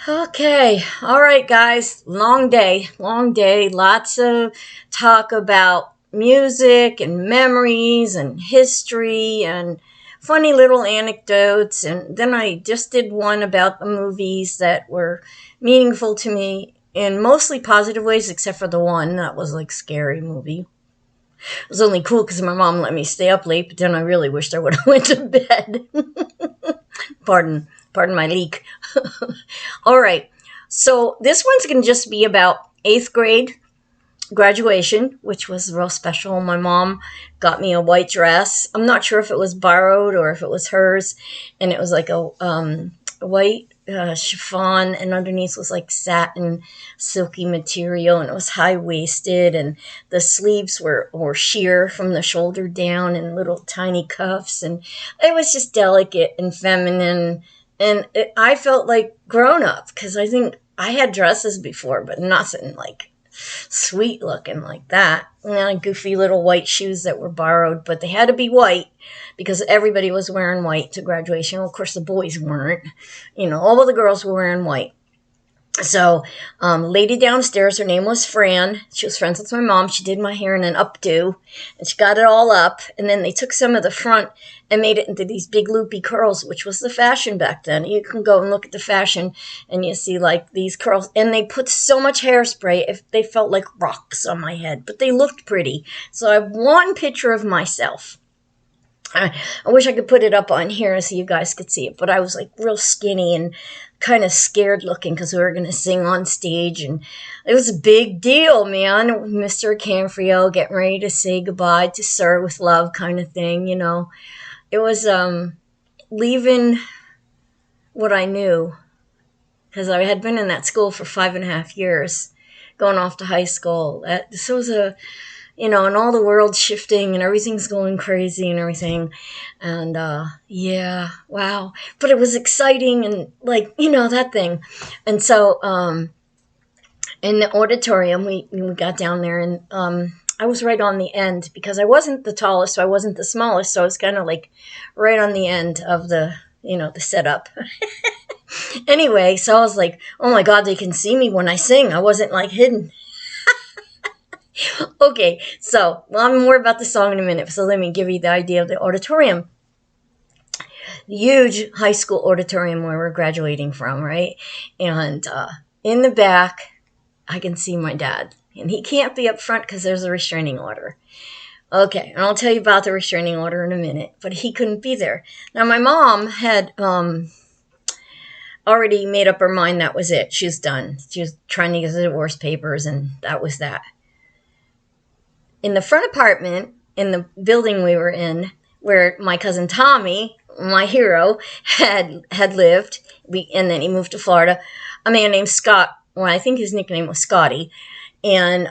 Okay, all right, guys. Long day. Lots of talk about music and memories and history and funny little anecdotes. And then I just did one about the movies that were meaningful to me in mostly positive ways, except for the one that was like scary movie. It was only cool because my mom let me stay up late, but then I really wished I would have went to bed. Pardon my leak. All right. So this one's going to just be about eighth grade graduation, which was real special. My mom got me a white dress. I'm not sure if it was borrowed or if it was hers, and it was like a white chiffon, and underneath was like satin, silky material, and it was high waisted, and the sleeves were sheer from the shoulder down, and little tiny cuffs, and it was just delicate and feminine, and I felt like grown up because I think I had dresses before, but nothing like sweet looking like that. And goofy little white shoes that were borrowed, but they had to be white because everybody was wearing white to graduation. Well, of course, the boys weren't. All of the girls were wearing white. So, lady downstairs, her name was Fran. She was friends with my mom. She did my hair in an updo, and she got it all up. And then they took some of the front and made it into these big loopy curls, which was the fashion back then. You can go and look at the fashion, and you see like these curls. And they put so much hairspray, if they felt like rocks on my head, but they looked pretty. So I have one picture of myself. I wish I could put it up on here so you guys could see it, but I was like real skinny and kind of scared looking because we were going to sing on stage, and it was a big deal, man. Mr. Canfrio getting ready to say goodbye to Sir with love kind of thing. It was leaving what I knew because I had been in that school for 5.5 years, going off to high school. This was and all the world's shifting and everything's going crazy and everything. And yeah, wow. But it was exciting and that thing. And so in the auditorium, we got down there, and I was right on the end because I wasn't the tallest, so I wasn't the smallest. So I was kind of like right on the end of the setup. Anyway, so I was like, oh my God, they can see me when I sing. I wasn't like hidden. Okay, so I'm more about the song in a minute, so let me give you the idea of the auditorium. Huge high school auditorium where we're graduating from, right? And in the back, I can see my dad. And he can't be up front because there's a restraining order. Okay, and I'll tell you about the restraining order in a minute, but he couldn't be there. Now, my mom had already made up her mind that was it. She was done. She was trying to get the divorce papers, and that was that. In the front apartment, in the building we were in, where my cousin Tommy, my hero, had lived, and then he moved to Florida, a man named Scott, well, I think his nickname was Scotty, and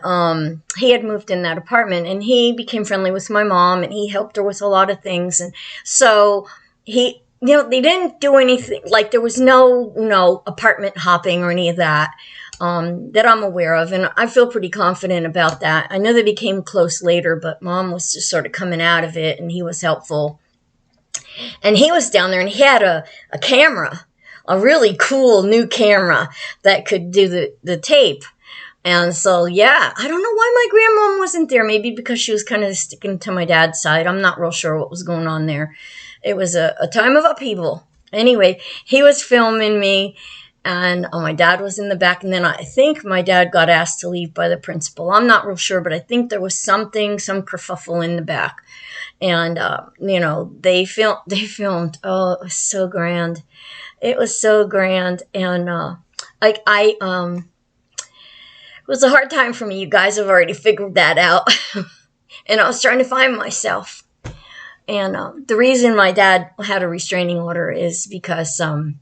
he had moved in that apartment, and he became friendly with my mom, and he helped her with a lot of things, and so they didn't do anything, like there was no apartment hopping or any of that. That I'm aware of, and I feel pretty confident about that. I know they became close later, but Mom was just sort of coming out of it, and he was helpful. And he was down there, and he had a camera, a really cool new camera that could do the tape. And so, yeah, I don't know why my grandmom wasn't there. Maybe because she was kind of sticking to my dad's side. I'm not real sure what was going on there. It was a time of upheaval. Anyway, he was filming me. And my dad was in the back, and then I think my dad got asked to leave by the principal. I'm not real sure, but I think there was some kerfuffle in the back. And, they filmed. Oh, it was so grand. It was so grand. And, it was a hard time for me. You guys have already figured that out. And I was trying to find myself. And the reason my dad had a restraining order is because, I'll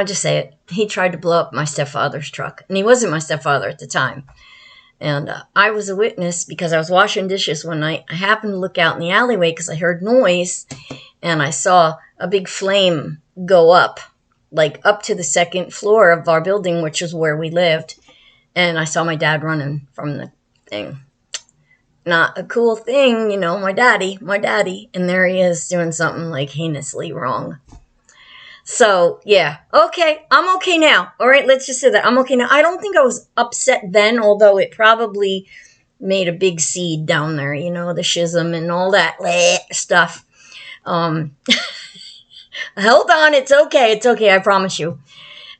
just say it. He tried to blow up my stepfather's truck. And he wasn't my stepfather at the time. And I was a witness because I was washing dishes one night. I happened to look out in the alleyway because I heard noise. And I saw a big flame go up, like up to the second floor of our building, which is where we lived. And I saw my dad running from the thing. Not a cool thing, my daddy. And there he is doing something like heinously wrong. So, yeah. Okay, I'm okay now. All right, let's just say that I'm okay now. I don't think I was upset then, although it probably made a big seed down there, the schism and all that stuff. Um, hold on, it's okay. It's okay, I promise you.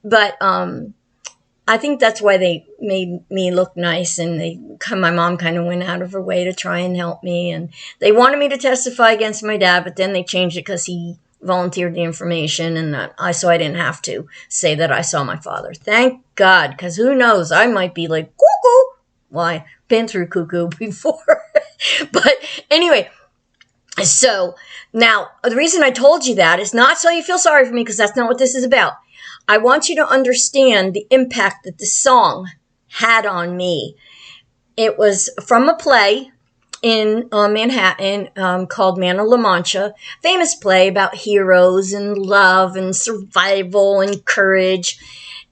But I think that's why they made me look nice, and my mom kind of went out of her way to try and help me, and they wanted me to testify against my dad, but then they changed it because he volunteered the information, and so I didn't have to say that I saw my father. Thank God, because who knows, I might be like cuckoo. Well, I've been through cuckoo before, but anyway. So now the reason I told you that is not so you feel sorry for me, because that's not what this is about. I want you to understand the impact that the song had on me. It was from a play in Manhattan called Man of La Mancha, famous play about heroes and love and survival and courage.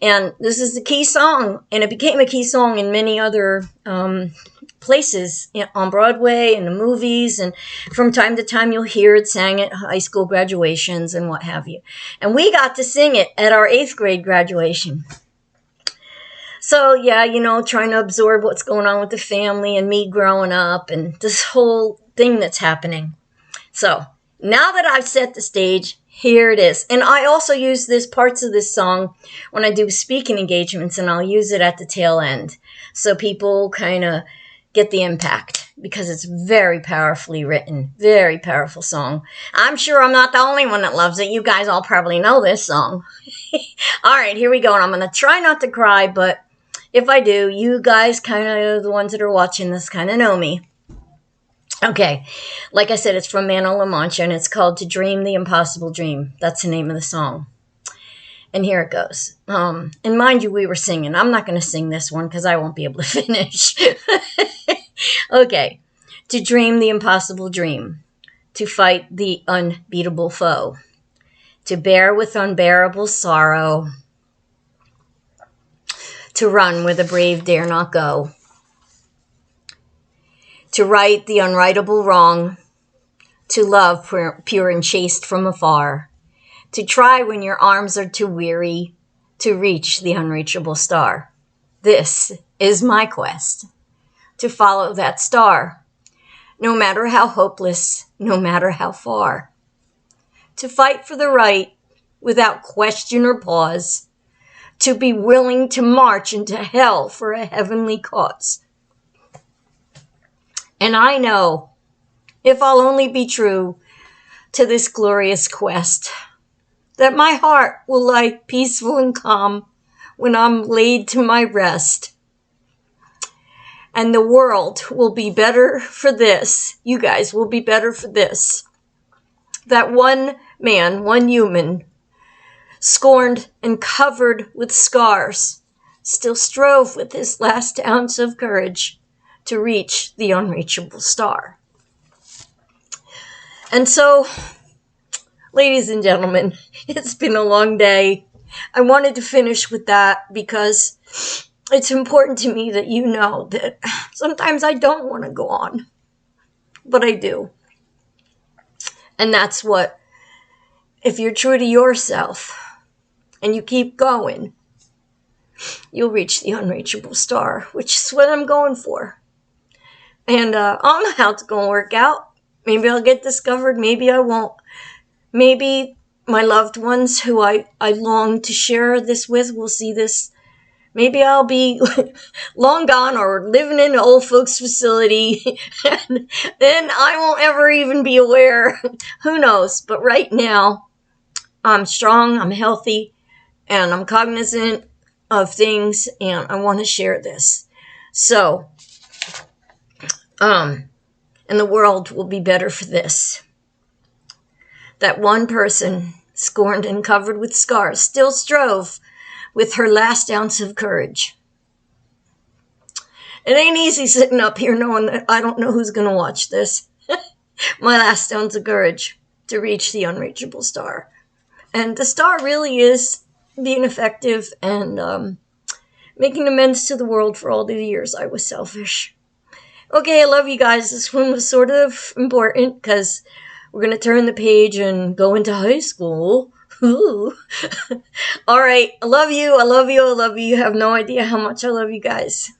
And this is the key song, and it became a key song in many other places on Broadway and the movies, and from time to time you'll hear it sang at high school graduations and what have you. And we got to sing it at our 8th grade graduation. So yeah, trying to absorb what's going on with the family and me growing up and this whole thing that's happening. So now that I've set the stage, here it is. And I also use parts of this song when I do speaking engagements, and I'll use it at the tail end, so people kind of get the impact, because it's very powerfully written, very powerful song. I'm sure I'm not the only one that loves it. You guys all probably know this song. All right, here we go. And I'm going to try not to cry, but if I do, you guys kind of, the ones that are watching this, kind of know me. Okay, like I said, it's from Man of La Mancha, and it's called To Dream the Impossible Dream. That's the name of the song. And here it goes. And mind you, we were singing. I'm not going to sing this one because I won't be able to finish. Okay. To dream the impossible dream. To fight the unbeatable foe. To bear with unbearable sorrow. To run where the brave dare not go. To right the unrightable wrong. To love pure and chaste from afar. To try when your arms are too weary, to reach the unreachable star. This is my quest, to follow that star, no matter how hopeless, no matter how far. To fight for the right without question or pause, to be willing to march into hell for a heavenly cause. And I know, if I'll only be true to this glorious quest, that my heart will lie peaceful and calm when I'm laid to my rest. And the world will be better for this. You guys will be better for this. That one man, one human, scorned and covered with scars, still strove with his last ounce of courage to reach the unreachable star. And so, ladies and gentlemen, it's been a long day. I wanted to finish with that because it's important to me that you know that sometimes I don't want to go on, but I do. And that's what, if you're true to yourself and you keep going, you'll reach the unreachable star, which is what I'm going for. And I don't know how it's going to work out. Maybe I'll get discovered. Maybe I won't. Maybe my loved ones who I long to share this with will see this. Maybe I'll be long gone or living in an old folks facility, and then I won't ever even be aware. Who knows? But right now, I'm strong, I'm healthy, and I'm cognizant of things, and I want to share this. So, and the world will be better for this. That one person, scorned and covered with scars, still strove with her last ounce of courage. It ain't easy sitting up here knowing that I don't know who's going to watch this. My last ounce of courage to reach the unreachable star. And the star really is being effective and making amends to the world for all the years I was selfish. Okay, I love you guys. This one was sort of important because we're going to turn the page and go into high school. Ooh. All right. I love you. I love you. I love you. You have no idea how much I love you guys.